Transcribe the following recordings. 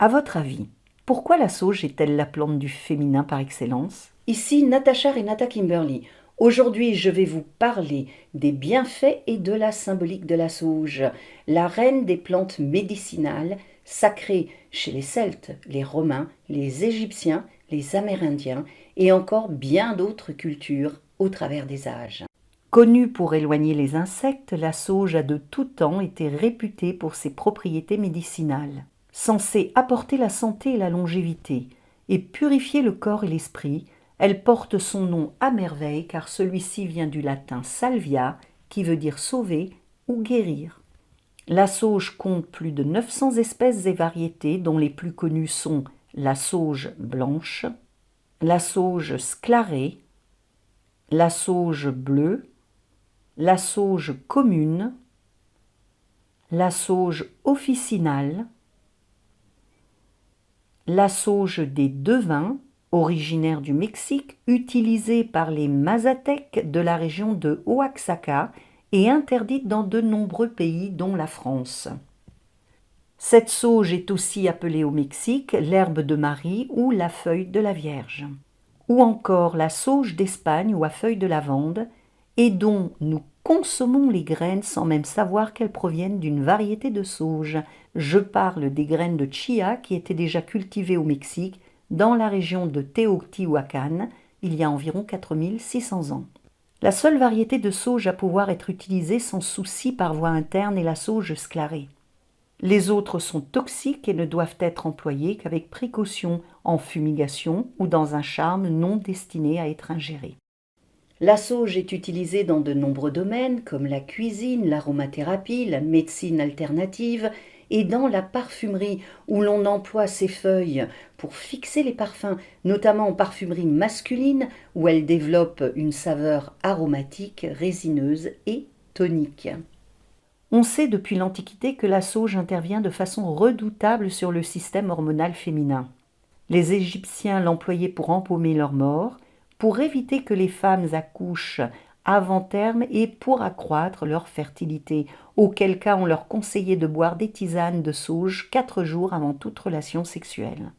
À votre avis, pourquoi la sauge est-elle la plante du féminin par excellence? Ici Natacha Renata Kimberly. Aujourd'hui, je vais vous parler des bienfaits et de la symbolique de la sauge, la reine des plantes médicinales, sacrée chez les Celtes, les Romains, les Égyptiens, les Amérindiens et encore bien d'autres cultures au travers des âges. Connue pour éloigner les insectes, la sauge a de tout temps été réputée pour ses propriétés médicinales. Censée apporter la santé et la longévité et purifier le corps et l'esprit, elle porte son nom à merveille car celui-ci vient du latin salvia, qui veut dire sauver ou guérir. La sauge compte plus de 900 espèces et variétés dont les plus connues sont la sauge blanche, la sauge sclarée, la sauge bleue, la sauge commune, la sauge officinale, la sauge des devins, originaire du Mexique, utilisée par les Mazatèques de la région de Oaxaca et interdite dans de nombreux pays dont la France. Cette sauge est aussi appelée au Mexique l'herbe de Marie ou la feuille de la Vierge, ou encore la sauge d'Espagne ou à feuille de lavande, et dont nous consommons les graines sans même savoir qu'elles proviennent d'une variété de sauge. Je parle des graines de chia qui étaient déjà cultivées au Mexique, dans la région de Teotihuacan, il y a environ 4600 ans. La seule variété de sauge à pouvoir être utilisée sans souci par voie interne est la sauge sclarée. Les autres sont toxiques et ne doivent être employées qu'avec précaution, en fumigation ou dans un charme non destiné à être ingéré. La sauge est utilisée dans de nombreux domaines comme la cuisine, l'aromathérapie, la médecine alternative et dans la parfumerie où l'on emploie ces feuilles pour fixer les parfums, notamment en parfumerie masculine où elle développe une saveur aromatique, résineuse et tonique. On sait depuis l'Antiquité que la sauge intervient de façon redoutable sur le système hormonal féminin. Les Égyptiens l'employaient pour embaumer leurs morts, pour éviter que les femmes accouchent avant terme et pour accroître leur fertilité, auquel cas on leur conseillait de boire des tisanes de sauge 4 jours avant toute relation sexuelle.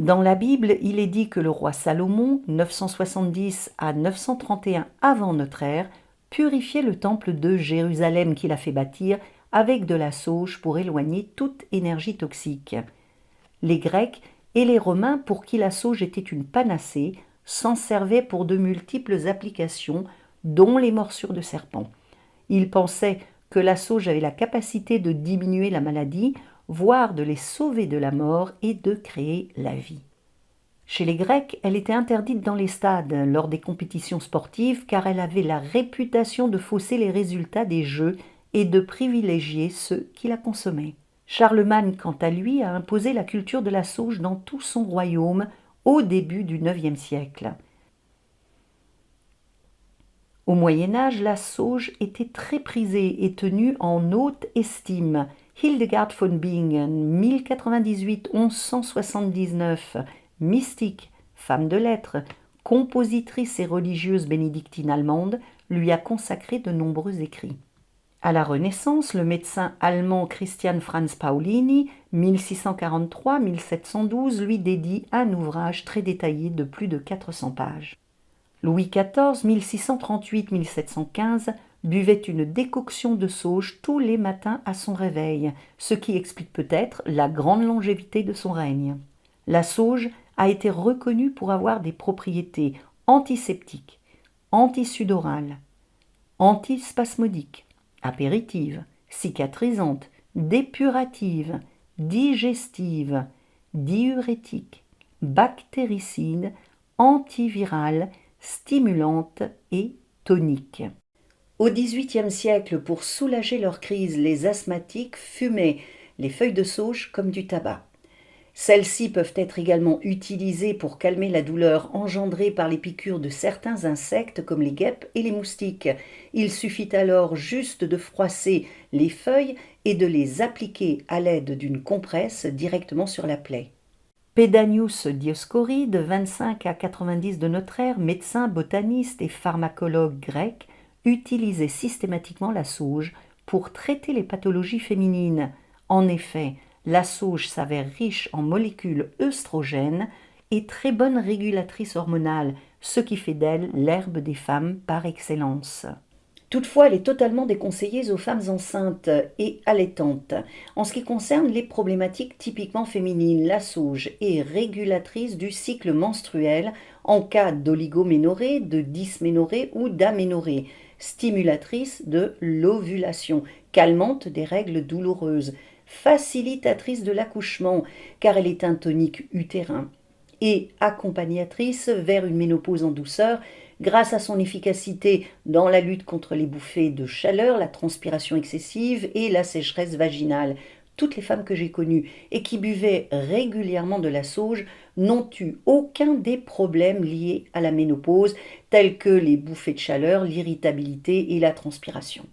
Dans la Bible, il est dit que le roi Salomon, 970 à 931 avant notre ère, purifiait le temple de Jérusalem qu'il a fait bâtir avec de la sauge pour éloigner toute énergie toxique. Les Grecs et les Romains, pour qui la sauge était une panacée, s'en servaient pour de multiples applications, dont les morsures de serpents. Ils pensaient que la sauge avait la capacité de diminuer la maladie, voire de les sauver de la mort et de créer la vie. Chez les Grecs, elle était interdite dans les stades lors des compétitions sportives car elle avait la réputation de fausser les résultats des jeux et de privilégier ceux qui la consommaient. Charlemagne, quant à lui, a imposé la culture de la sauge dans tout son royaume au début du IXe siècle. Au Moyen-Âge, la sauge était très prisée et tenue en haute estime. Hildegard von Bingen, 1098-1179, mystique, femme de lettres, compositrice et religieuse bénédictine allemande, lui a consacré de nombreux écrits. À la Renaissance, le médecin allemand Christian Franz Paulini, 1643-1712, lui dédie un ouvrage très détaillé de plus de 400 pages. Louis XIV, 1638-1715, buvait une décoction de sauge tous les matins à son réveil, ce qui explique peut-être la grande longévité de son règne. La sauge a été reconnue pour avoir des propriétés antiseptiques, antisudorales, antispasmodiques, apéritives, cicatrisantes, dépuratives, digestives, diurétiques, bactéricides, antivirales, stimulantes et toniques. Au XVIIIe siècle, pour soulager leur crise, les asthmatiques fumaient les feuilles de sauge comme du tabac. Celles-ci peuvent être également utilisées pour calmer la douleur engendrée par les piqûres de certains insectes comme les guêpes et les moustiques. Il suffit alors juste de froisser les feuilles et de les appliquer à l'aide d'une compresse directement sur la plaie. Pedanius Dioscoride, 25 à 90 de notre ère, médecin, botaniste et pharmacologue grec, utilisait systématiquement la sauge pour traiter les pathologies féminines. En effet, la sauge s'avère riche en molécules œstrogènes et très bonne régulatrice hormonale, ce qui fait d'elle l'herbe des femmes par excellence. Toutefois, elle est totalement déconseillée aux femmes enceintes et allaitantes. En ce qui concerne les problématiques typiquement féminines, la sauge est régulatrice du cycle menstruel en cas d'oligoménorrhée, de dysménorrhée ou d'aménorrhée, stimulatrice de l'ovulation, calmante des règles douloureuses, facilitatrice de l'accouchement car elle est un tonique utérin et accompagnatrice vers une ménopause en douceur grâce à son efficacité dans la lutte contre les bouffées de chaleur, la transpiration excessive et la sécheresse vaginale. Toutes les femmes que j'ai connues et qui buvaient régulièrement de la sauge n'ont eu aucun des problèmes liés à la ménopause, tels que les bouffées de chaleur, l'irritabilité et la transpiration.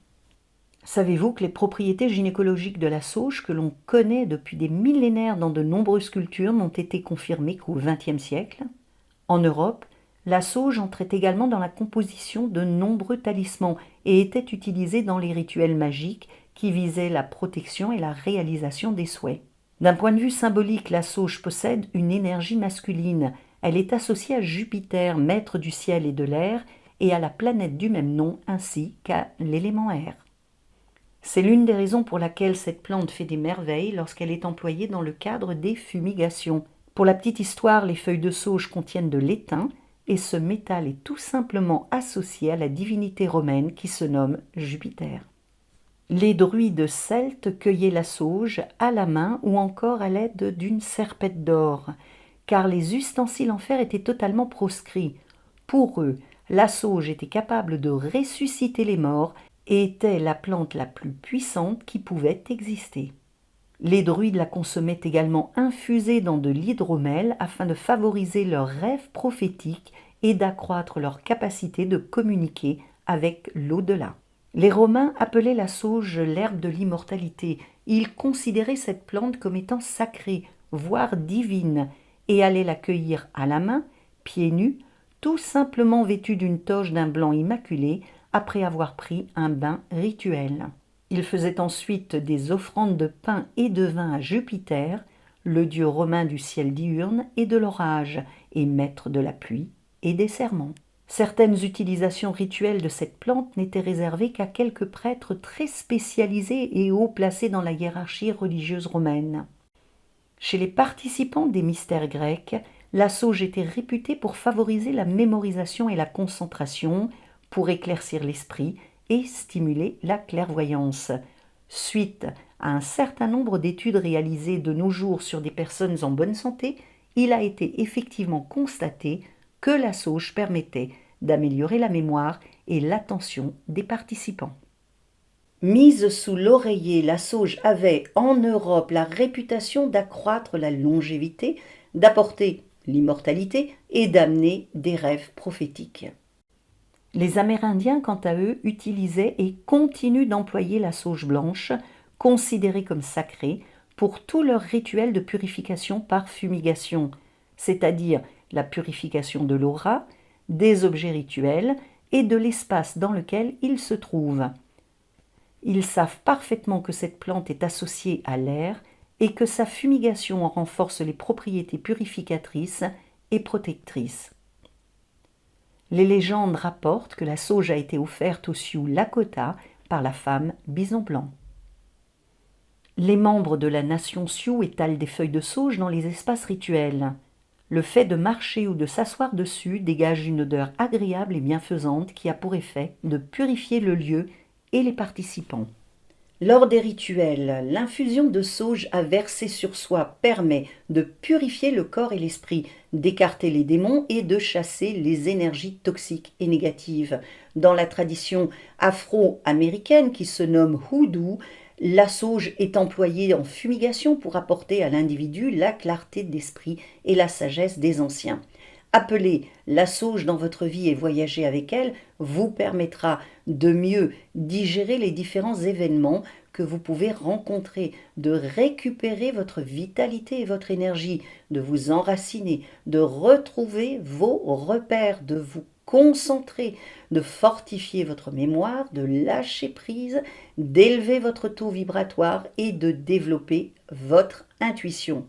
Savez-vous que les propriétés gynécologiques de la sauge que l'on connaît depuis des millénaires dans de nombreuses cultures n'ont été confirmées qu'au XXe siècle ? En Europe, la sauge entrait également dans la composition de nombreux talismans et était utilisée dans les rituels magiques qui visaient la protection et la réalisation des souhaits. D'un point de vue symbolique, la sauge possède une énergie masculine. Elle est associée à Jupiter, maître du ciel et de l'air, et à la planète du même nom ainsi qu'à l'élément air. C'est l'une des raisons pour laquelle cette plante fait des merveilles lorsqu'elle est employée dans le cadre des fumigations. Pour la petite histoire, les feuilles de sauge contiennent de l'étain et ce métal est tout simplement associé à la divinité romaine qui se nomme Jupiter. Les druides celtes cueillaient la sauge à la main ou encore à l'aide d'une serpette d'or, car les ustensiles en fer étaient totalement proscrits. Pour eux, la sauge était capable de ressusciter les morts et était la plante la plus puissante qui pouvait exister. Les druides la consommaient également infusée dans de l'hydromel afin de favoriser leurs rêves prophétiques et d'accroître leur capacité de communiquer avec l'au-delà. Les Romains appelaient la sauge l'herbe de l'immortalité. Ils considéraient cette plante comme étant sacrée, voire divine, et allaient la cueillir à la main, pieds nus, tout simplement vêtus d'une toge d'un blanc immaculé, après avoir pris un bain rituel. Il faisait ensuite des offrandes de pain et de vin à Jupiter, le dieu romain du ciel diurne et de l'orage, et maître de la pluie et des serments. Certaines utilisations rituelles de cette plante n'étaient réservées qu'à quelques prêtres très spécialisés et haut placés dans la hiérarchie religieuse romaine. Chez les participants des mystères grecs, la sauge était réputée pour favoriser la mémorisation et la concentration, pour éclaircir l'esprit et stimuler la clairvoyance. Suite à un certain nombre d'études réalisées de nos jours sur des personnes en bonne santé, il a été effectivement constaté que la sauge permettait d'améliorer la mémoire et l'attention des participants. Mise sous l'oreiller, la sauge avait en Europe la réputation d'accroître la longévité, d'apporter l'immortalité et d'amener des rêves prophétiques. Les Amérindiens, quant à eux, utilisaient et continuent d'employer la sauge blanche, considérée comme sacrée, pour tous leurs rituels de purification par fumigation, c'est-à-dire la purification de l'aura, des objets rituels et de l'espace dans lequel ils se trouvent. Ils savent parfaitement que cette plante est associée à l'air et que sa fumigation en renforce les propriétés purificatrices et protectrices. Les légendes rapportent que la sauge a été offerte au Sioux Lakota par la femme Bison Blanc. Les membres de la nation Sioux étalent des feuilles de sauge dans les espaces rituels. Le fait de marcher ou de s'asseoir dessus dégage une odeur agréable et bienfaisante qui a pour effet de purifier le lieu et les participants. Lors des rituels, l'infusion de sauge à verser sur soi permet de purifier le corps et l'esprit, d'écarter les démons et de chasser les énergies toxiques et négatives. Dans la tradition afro-américaine qui se nomme hoodoo, la sauge est employée en fumigation pour apporter à l'individu la clarté d'esprit et la sagesse des anciens. Appeler la sauge dans votre vie et voyager avec elle vous permettra de mieux digérer les différents événements que vous pouvez rencontrer, de récupérer votre vitalité et votre énergie, de vous enraciner, de retrouver vos repères, de vous concentrer, de fortifier votre mémoire, de lâcher prise, d'élever votre taux vibratoire et de développer votre intuition.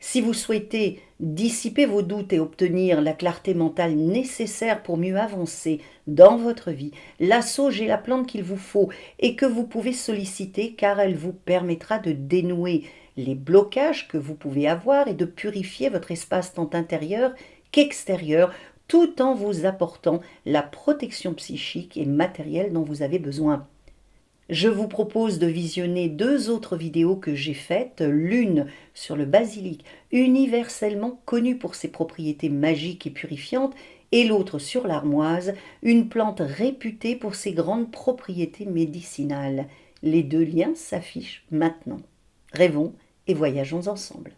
Si vous souhaitez dissiper vos doutes et obtenir la clarté mentale nécessaire pour mieux avancer dans votre vie, la sauge est la plante qu'il vous faut et que vous pouvez solliciter car elle vous permettra de dénouer les blocages que vous pouvez avoir et de purifier votre espace tant intérieur qu'extérieur tout en vous apportant la protection psychique et matérielle dont vous avez besoin. Je vous propose de visionner 2 autres vidéos que j'ai faites, l'une sur le basilic, universellement connu pour ses propriétés magiques et purifiantes, et l'autre sur l'armoise, une plante réputée pour ses grandes propriétés médicinales. Les 2 liens s'affichent maintenant. Rêvons et voyageons ensemble.